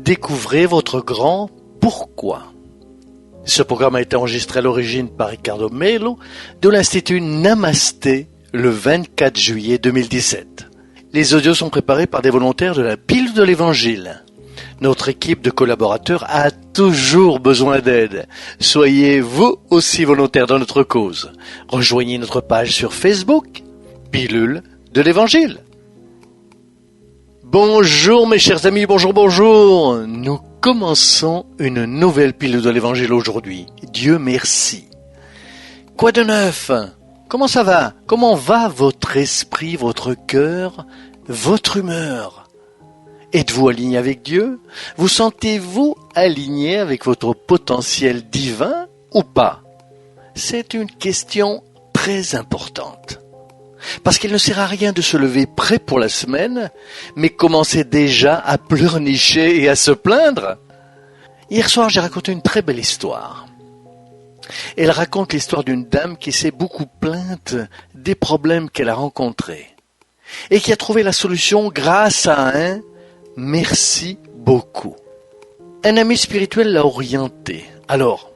Découvrez votre grand pourquoi. Ce programme a été enregistré à l'origine par Ricardo Melo de l'Institut Namasté le 24 juillet 2017. Les audios sont préparés par des volontaires de la Pile de l'Évangile. Notre équipe de collaborateurs a toujours besoin d'aide. Soyez vous aussi volontaires dans notre cause. Rejoignez notre page sur Facebook, Pilule de l'Évangile. Bonjour mes chers amis, bonjour. Nous commençons une nouvelle Pilule de l'Évangile aujourd'hui. Dieu merci. Quoi de neuf? Comment ça va? Comment va votre esprit, votre cœur, votre humeur? Êtes-vous aligné avec Dieu? Vous sentez-vous aligné avec votre potentiel divin ou pas? C'est une question très importante. Parce qu'il ne sert à rien de se lever prêt pour la semaine, mais commencer déjà à pleurnicher et à se plaindre. Hier soir, j'ai raconté une très belle histoire. Elle raconte l'histoire d'une dame qui s'est beaucoup plainte des problèmes qu'elle a rencontrés et qui a trouvé la solution grâce à un « merci beaucoup ». Un ami spirituel l'a orientée. Alors,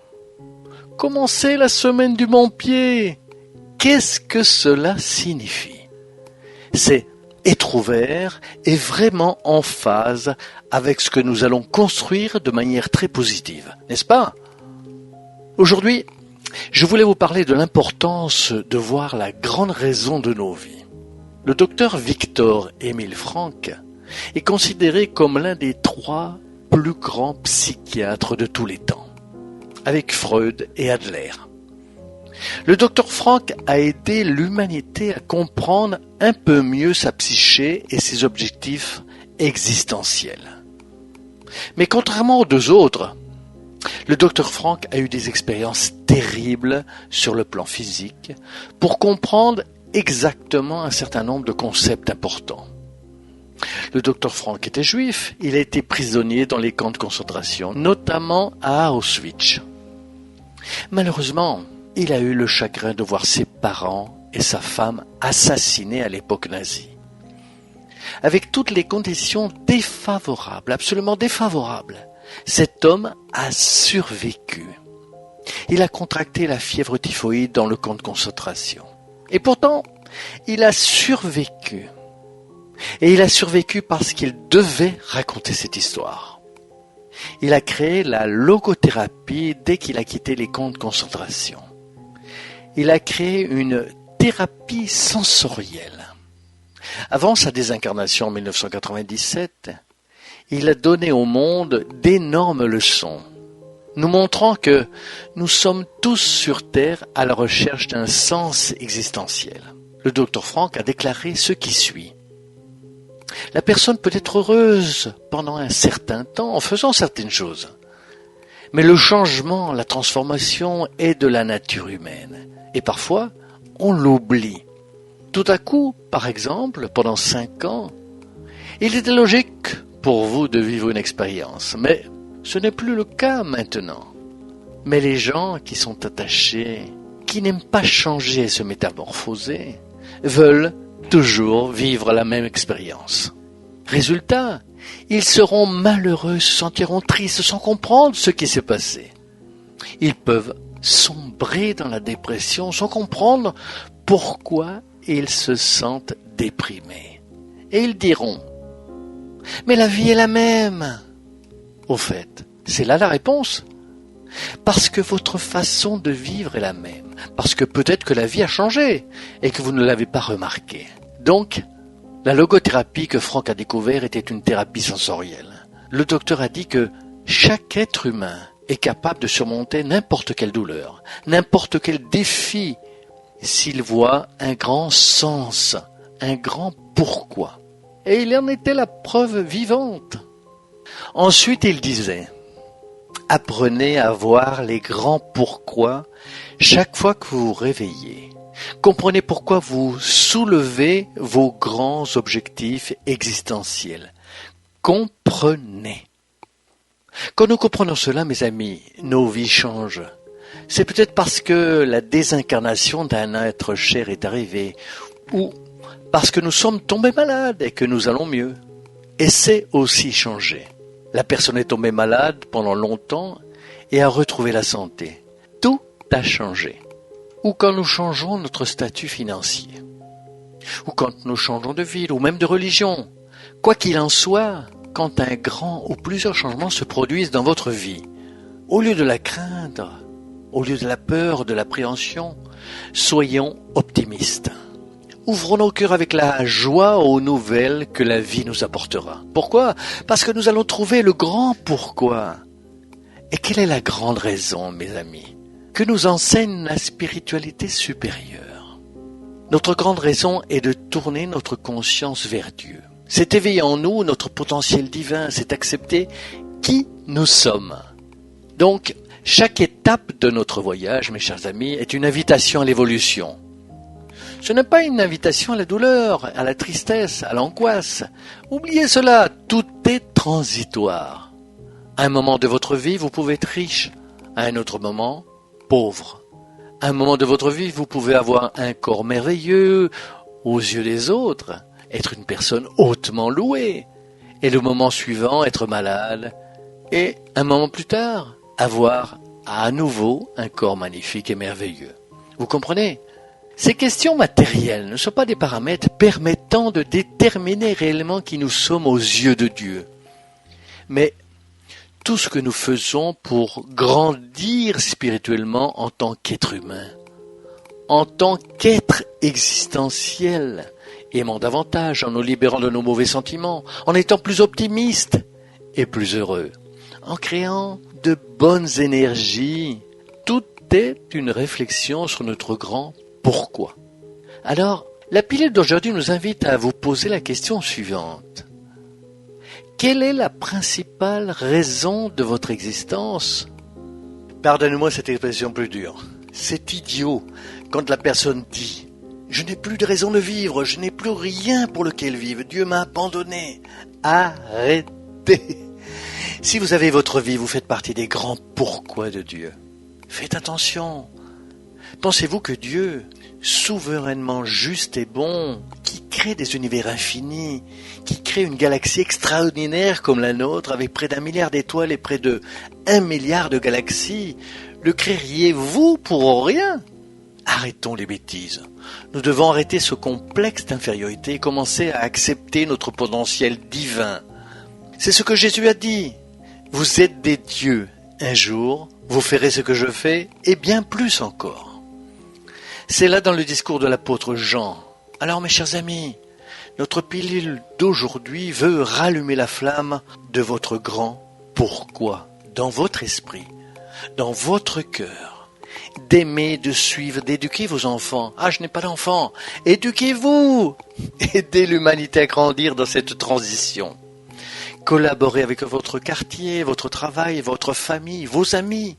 commencez la semaine du bon pied. Qu'est-ce que cela signifie? C'est être ouvert et vraiment en phase avec ce que nous allons construire de manière très positive, n'est-ce pas? Aujourd'hui, je voulais vous parler de l'importance de voir la grande raison de nos vies. Le docteur Viktor Emil Frankl est considéré comme l'un des 3 plus grands psychiatres de tous les temps, avec Freud et Adler. Le docteur Frankl a aidé l'humanité à comprendre un peu mieux sa psyché et ses objectifs existentiels. Mais contrairement aux 2 autres, le docteur Frankl a eu des expériences terribles sur le plan physique pour comprendre exactement un certain nombre de concepts importants. Le docteur Frankl était juif, il a été prisonnier dans les camps de concentration, notamment à Auschwitz. Malheureusement, il a eu le chagrin de voir ses parents et sa femme assassinés à l'époque nazie. Avec toutes les conditions défavorables, absolument défavorables, cet homme a survécu. Il a contracté la fièvre typhoïde dans le camp de concentration. Et pourtant, il a survécu. Et il a survécu parce qu'il devait raconter cette histoire. Il a créé la logothérapie dès qu'il a quitté les camps de concentration. Il a créé une thérapie sensorielle. Avant sa désincarnation en 1997, il a donné au monde d'énormes leçons, nous montrant que nous sommes tous sur Terre à la recherche d'un sens existentiel. Le docteur Frankl a déclaré ce qui suit. La personne peut être heureuse pendant un certain temps en faisant certaines choses. Mais le changement, la transformation est de la nature humaine. Et parfois, on l'oublie. Tout à coup, par exemple, pendant 5 ans, il était logique pour vous de vivre une expérience. Mais ce n'est plus le cas maintenant. Mais les gens qui sont attachés, qui n'aiment pas changer et se métamorphoser, veulent toujours vivre la même expérience. Résultat, ils seront malheureux, se sentiront tristes sans comprendre ce qui s'est passé. Ils peuvent sombrer dans la dépression sans comprendre pourquoi ils se sentent déprimés. Et ils diront « Mais la vie est la même !» Au fait, c'est là la réponse. Parce que votre façon de vivre est la même. Parce que peut-être que la vie a changé et que vous ne l'avez pas remarqué. Donc, la logothérapie que Frankl a découvert était une thérapie sensorielle. Le docteur a dit que chaque être humain est capable de surmonter n'importe quelle douleur, n'importe quel défi, s'il voit un grand sens, un grand pourquoi. Et il en était la preuve vivante. Ensuite, il disait, apprenez à voir les grands pourquoi chaque fois que vous vous réveillez. Comprenez pourquoi vous soulevez vos grands objectifs existentiels. Comprenez. Quand nous comprenons cela, mes amis, nos vies changent. C'est peut-être parce que la désincarnation d'un être cher est arrivée, ou parce que nous sommes tombés malades et que nous allons mieux. Et c'est aussi changé. La personne est tombée malade pendant longtemps et a retrouvé la santé. Tout a changé. Ou quand nous changeons notre statut financier. Ou quand nous changeons de ville ou même de religion. Quoi qu'il en soit, quand un grand ou plusieurs changements se produisent dans votre vie, au lieu de la craindre, au lieu de la peur, de l'appréhension, soyons optimistes. Ouvrons nos cœurs avec la joie aux nouvelles que la vie nous apportera. Pourquoi? Parce que nous allons trouver le grand pourquoi. Et quelle est la grande raison, mes amis, que nous enseigne la spiritualité supérieure? Notre grande raison est de tourner notre conscience vers Dieu. C'est éveiller en nous notre potentiel divin, c'est accepter qui nous sommes. Donc, chaque étape de notre voyage, mes chers amis, est une invitation à l'évolution. Ce n'est pas une invitation à la douleur, à la tristesse, à l'angoisse. Oubliez cela, tout est transitoire. À un moment de votre vie, vous pouvez être riche. À un autre moment, pauvre. À un moment de votre vie, vous pouvez avoir un corps merveilleux aux yeux des autres, être une personne hautement louée. Et le moment suivant, être malade. Et un moment plus tard, avoir à nouveau un corps magnifique et merveilleux. Vous comprenez ? Ces questions matérielles ne sont pas des paramètres permettant de déterminer réellement qui nous sommes aux yeux de Dieu. Mais tout ce que nous faisons pour grandir spirituellement en tant qu'être humain, en tant qu'être existentiel, aimant davantage, en nous libérant de nos mauvais sentiments, en étant plus optimistes et plus heureux, en créant de bonnes énergies, tout est une réflexion sur notre grand pourquoi. Alors, la pilule d'aujourd'hui nous invite à vous poser la question suivante. Quelle est la principale raison de votre existence? Pardonnez-moi cette expression plus dure. C'est idiot quand la personne dit « Je n'ai plus de raison de vivre, je n'ai plus rien pour lequel vivre, Dieu m'a abandonné. » Arrêtez. Si vous avez votre vie, vous faites partie des grands pourquoi de Dieu. Faites attention. Pensez-vous que Dieu, souverainement juste et bon, qui crée des univers infinis, qui crée une galaxie extraordinaire comme la nôtre, avec près d'1 milliard d'étoiles et près de 1 milliard de galaxies, le créeriez-vous pour rien? Arrêtons les bêtises. Nous devons arrêter ce complexe d'infériorité et commencer à accepter notre potentiel divin. C'est ce que Jésus a dit. Vous êtes des dieux. Un jour, vous ferez ce que je fais, et bien plus encore. C'est là dans le discours de l'apôtre Jean. Alors mes chers amis, notre pilule d'aujourd'hui veut rallumer la flamme de votre grand pourquoi dans votre esprit, dans votre cœur. D'aimer, de suivre, d'éduquer vos enfants. Ah, je n'ai pas d'enfants. Éduquez-vous. Aidez l'humanité à grandir dans cette transition. Collaborez avec votre quartier, votre travail, votre famille, vos amis.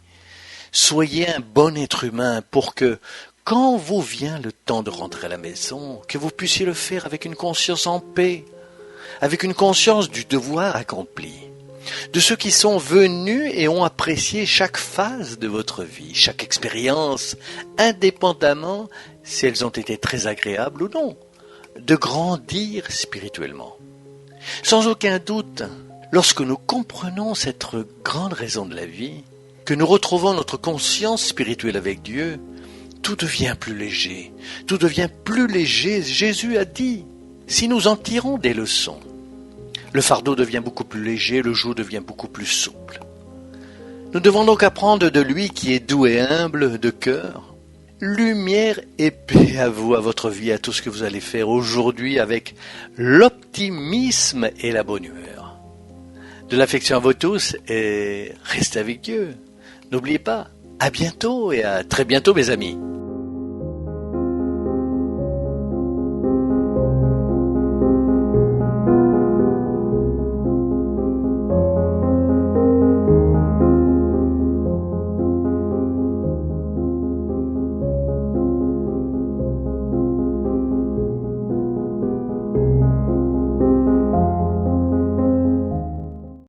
Soyez un bon être humain pour que, quand vous vient le temps de rentrer à la maison, que vous puissiez le faire avec une conscience en paix, avec une conscience du devoir accompli, de ceux qui sont venus et ont apprécié chaque phase de votre vie, chaque expérience, indépendamment si elles ont été très agréables ou non, de grandir spirituellement. Sans aucun doute, lorsque nous comprenons cette grande raison de la vie, que nous retrouvons notre conscience spirituelle avec Dieu, tout devient plus léger. Tout devient plus léger. Jésus a dit, si nous en tirons des leçons, le fardeau devient beaucoup plus léger, le joug devient beaucoup plus souple. Nous devons donc apprendre de lui qui est doux et humble de cœur. Lumière et paix à vous, à votre vie, à tout ce que vous allez faire aujourd'hui avec l'optimisme et la bonne humeur. De l'affection à vous tous et restez avec Dieu. N'oubliez pas, à bientôt et à très bientôt mes amis.